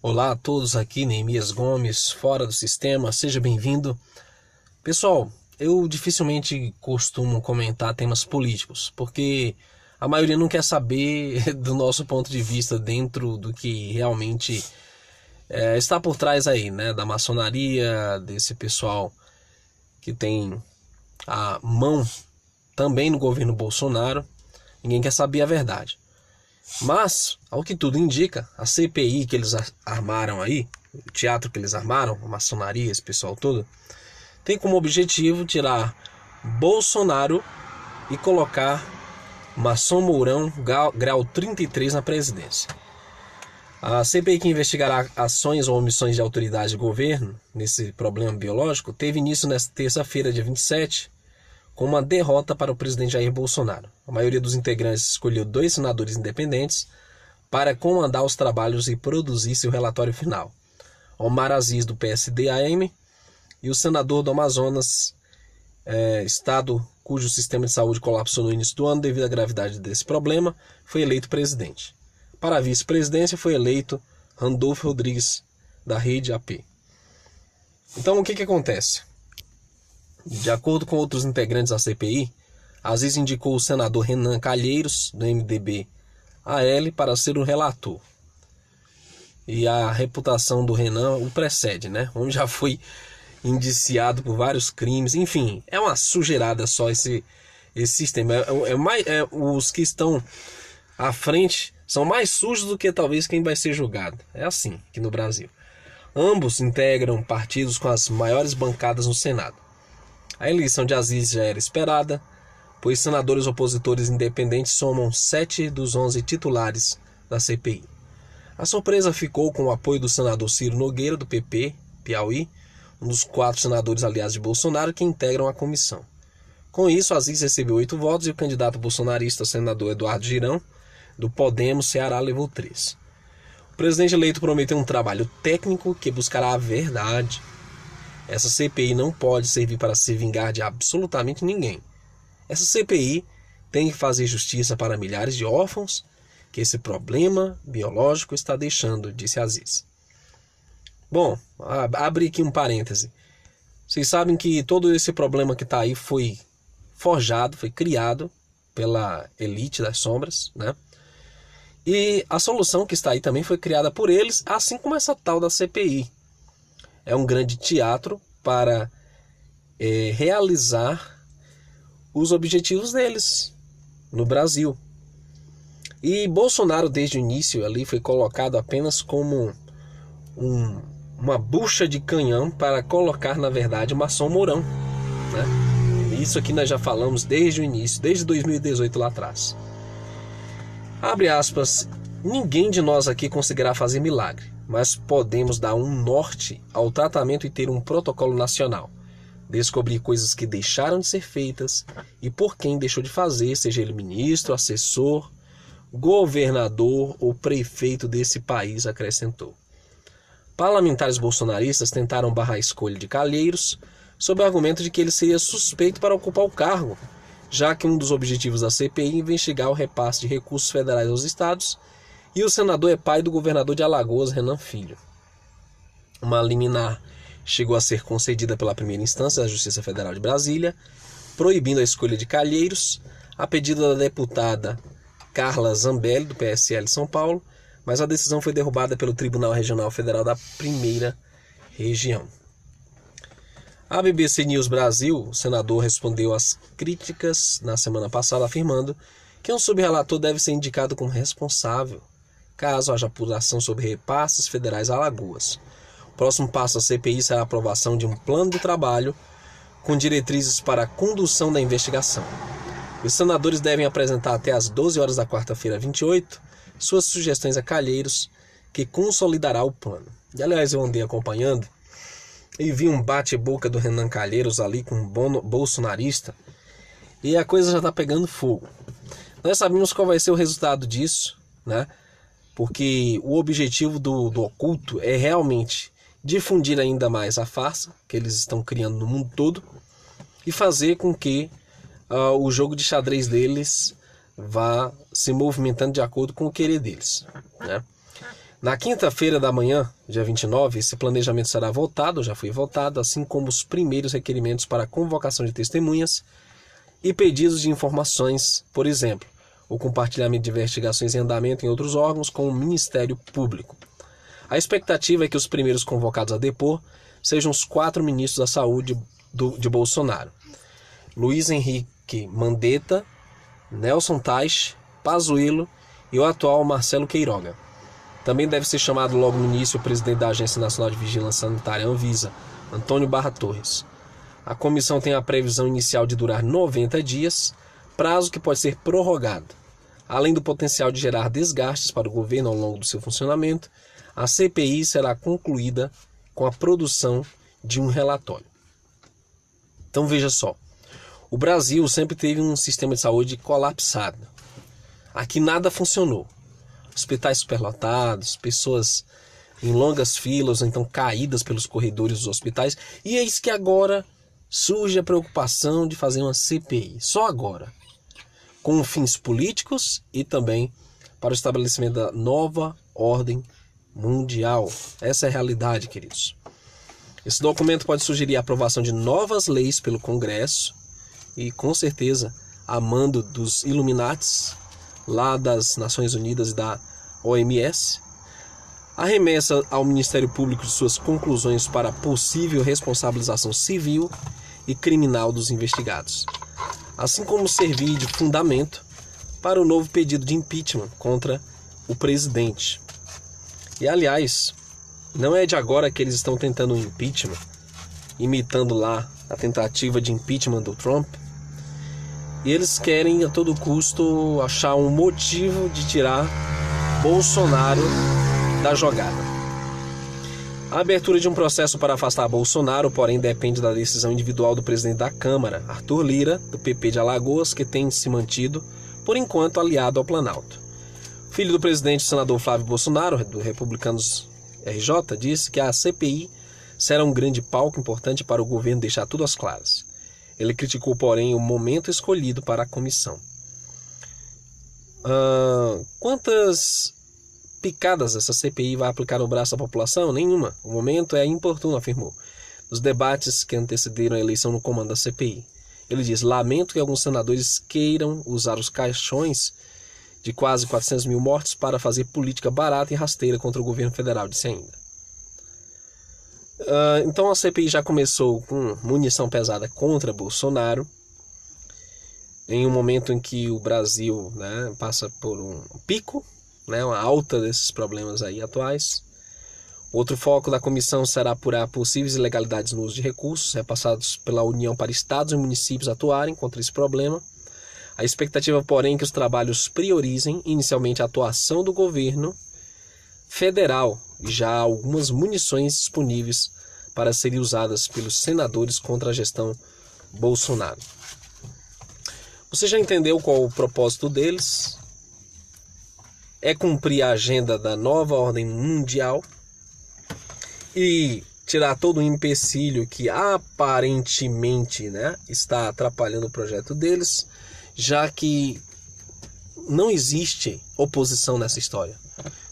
Olá a todos, aqui Neemias Gomes, fora do sistema, seja bem-vindo. Pessoal, eu dificilmente costumo comentar temas políticos, porque a maioria não quer saber do nosso ponto de vista dentro do que realmente está por trás aí, né? Da maçonaria, desse pessoal que tem a mão também no governo Bolsonaro. Ninguém quer saber a verdade. Mas, ao que tudo indica, a CPI que eles armaram aí, o teatro que eles armaram, a maçonaria, esse pessoal todo, tem como objetivo tirar Bolsonaro e colocar Maçom Mourão, grau 33, na presidência. A CPI que investigará ações ou omissões de autoridades de governo nesse problema biológico teve início nesta terça-feira, dia 27, com uma derrota para o presidente Jair Bolsonaro. A maioria dos integrantes escolheu 2 senadores independentes para comandar os trabalhos e produzir seu relatório final. Omar Aziz, do PSD-AM, e o senador do Amazonas, estado cujo sistema de saúde colapsou no início do ano devido à gravidade desse problema, foi eleito presidente. Para a vice-presidência foi eleito Randolfo Rodrigues, da Rede AP. Então, o que acontece? De acordo com outros integrantes da CPI, Aziz indicou o senador Renan Calheiros, do MDB-AL, para ser o relator. E a reputação do Renan o precede, né? O homem já foi indiciado por vários crimes. Enfim, é uma sujeirada só esse sistema. Os que estão à frente são mais sujos do que talvez quem vai ser julgado. É assim aqui no Brasil. Ambos integram partidos com as maiores bancadas no Senado. A eleição de Aziz já era esperada, pois senadores opositores independentes somam 7 dos 11 titulares da CPI. A surpresa ficou com o apoio do senador Ciro Nogueira, do PP, Piauí, um dos 4 senadores aliados de Bolsonaro que integram a comissão. Com isso, Aziz recebeu 8 votos e o candidato bolsonarista, senador Eduardo Girão, do Podemos, Ceará, levou 3. O presidente eleito prometeu um trabalho técnico que buscará a verdade. Essa CPI não pode servir para se vingar de absolutamente ninguém. Essa CPI tem que fazer justiça para milhares de órfãos que esse problema biológico está deixando, disse Aziz. Bom, abre aqui um parêntese. Vocês sabem que todo esse problema que está aí foi forjado, foi criado pela elite das sombras, né? E a solução que está aí também foi criada por eles, assim como essa tal da CPI. É um grande teatro para realizar os objetivos deles no Brasil. E Bolsonaro, desde o início, ali foi colocado apenas como uma bucha de canhão para colocar, na verdade, Maçom Mourão, né? Isso aqui nós já falamos desde o início, desde 2018 lá atrás. Abre aspas, ninguém de nós aqui conseguirá fazer milagre, mas podemos dar um norte ao tratamento e ter um protocolo nacional. Descobrir coisas que deixaram de ser feitas e por quem deixou de fazer, seja ele ministro, assessor, governador ou prefeito desse país, acrescentou. Parlamentares bolsonaristas tentaram barrar a escolha de Calheiros sob o argumento de que ele seria suspeito para ocupar o cargo, já que um dos objetivos da CPI é investigar o repasse de recursos federais aos estados e o senador é pai do governador de Alagoas, Renan Filho. Uma liminar chegou a ser concedida pela primeira instância da Justiça Federal de Brasília, proibindo a escolha de Calheiros, a pedido da deputada Carla Zambelli, do PSL de São Paulo, mas a decisão foi derrubada pelo Tribunal Regional Federal da Primeira Região. A BBC News Brasil, o senador respondeu às críticas na semana passada, afirmando que um subrelator deve ser indicado como responsável caso haja apuração sobre repasses federais a Alagoas. O próximo passo da CPI será a aprovação de um plano de trabalho com diretrizes para a condução da investigação. Os senadores devem apresentar até às 12 horas da quarta-feira, 28, suas sugestões a Calheiros, que consolidará o plano. E, aliás, eu andei acompanhando e vi um bate-boca do Renan Calheiros ali com um bolsonarista e a coisa já está pegando fogo. Nós sabemos qual vai ser o resultado disso, né? Porque o objetivo do oculto é realmente difundir ainda mais a farsa que eles estão criando no mundo todo e fazer com que o jogo de xadrez deles vá se movimentando de acordo com o querer deles, né? Na quinta-feira da manhã, dia 29, esse planejamento será votado, já foi votado, assim como os primeiros requerimentos para convocação de testemunhas e pedidos de informações, por exemplo, o compartilhamento de investigações em andamento em outros órgãos com o Ministério Público. A expectativa é que os primeiros convocados a depor sejam os 4 ministros da Saúde de Bolsonaro: Luiz Henrique Mandetta, Nelson Teich, Pazuello e o atual Marcelo Queiroga. Também deve ser chamado logo no início o presidente da Agência Nacional de Vigilância Sanitária, Anvisa, Antônio Barra Torres. A comissão tem a previsão inicial de durar 90 dias, prazo que pode ser prorrogado. Além do potencial de gerar desgastes para o governo ao longo do seu funcionamento, a CPI será concluída com a produção de um relatório. Então veja só, o Brasil sempre teve um sistema de saúde colapsado. Aqui nada funcionou. Hospitais superlotados, pessoas em longas filas, ou então caídas pelos corredores dos hospitais. E eis que agora surge a preocupação de fazer uma CPI. Só agora. Com fins políticos e também para o estabelecimento da nova ordem mundial. Essa é a realidade, queridos. Esse documento pode sugerir a aprovação de novas leis pelo Congresso e, com certeza, a mando dos Illuminatis, lá das Nações Unidas e da OMS, a remessa ao Ministério Público de suas conclusões para possível responsabilização civil e criminal dos investigados, assim como servir de fundamento para o novo pedido de impeachment contra o presidente. E, aliás, não é de agora que eles estão tentando um impeachment, imitando lá a tentativa de impeachment do Trump. E eles querem a todo custo achar um motivo de tirar Bolsonaro da jogada. A abertura de um processo para afastar Bolsonaro, porém, depende da decisão individual do presidente da Câmara, Arthur Lira, do PP de Alagoas, que tem se mantido, por enquanto, aliado ao Planalto. Filho do presidente, o senador Flávio Bolsonaro, do Republicanos RJ, disse que a CPI será um grande palco importante para o governo deixar tudo às claras. Ele criticou, porém, o momento escolhido para a comissão. Quantas picadas essa CPI vai aplicar no braço da população? Nenhuma. O momento é inoportuno, afirmou. Nos debates que antecederam a eleição no comando da CPI. Ele diz: lamento que alguns senadores queiram usar os caixões de quase 400 mil mortos para fazer política barata e rasteira contra o governo federal, disse ainda. Então a CPI já começou com munição pesada contra Bolsonaro, em um momento em que o Brasil, passa por um pico, uma alta desses problemas aí atuais. Outro foco da comissão será apurar possíveis ilegalidades no uso de recursos repassados pela União para estados e municípios atuarem contra esse problema. A expectativa, porém, é que os trabalhos priorizem inicialmente a atuação do governo federal e já há algumas munições disponíveis para serem usadas pelos senadores contra a gestão Bolsonaro. Você já entendeu qual o propósito deles? É cumprir a agenda da nova ordem mundial e tirar todo o empecilho que aparentemente está atrapalhando o projeto deles, já que não existe oposição nessa história.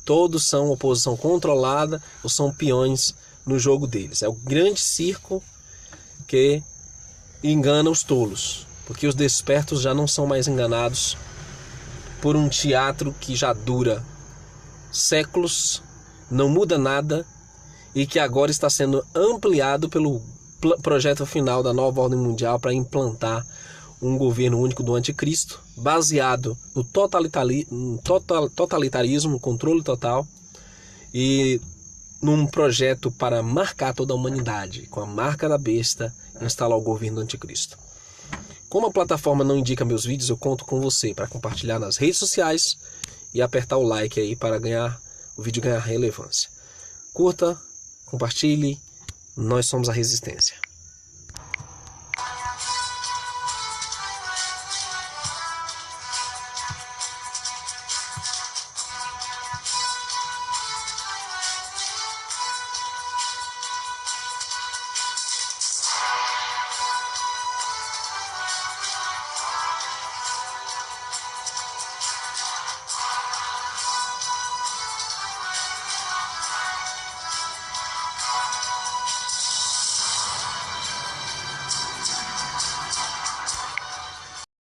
Todos são oposição controlada ou são peões no jogo deles. É o grande circo que engana os tolos, porque os despertos já não são mais enganados por um teatro que já dura séculos, não muda nada e que agora está sendo ampliado pelo projeto final da nova ordem mundial para implantar um governo único do anticristo, baseado no totalitarismo, controle total, e num projeto para marcar toda a humanidade, com a marca da besta, e instalar o governo do anticristo. Como a plataforma não indica meus vídeos, eu conto com você para compartilhar nas redes sociais e apertar o like aí para o vídeo ganhar relevância. Curta, compartilhe, nós somos a resistência.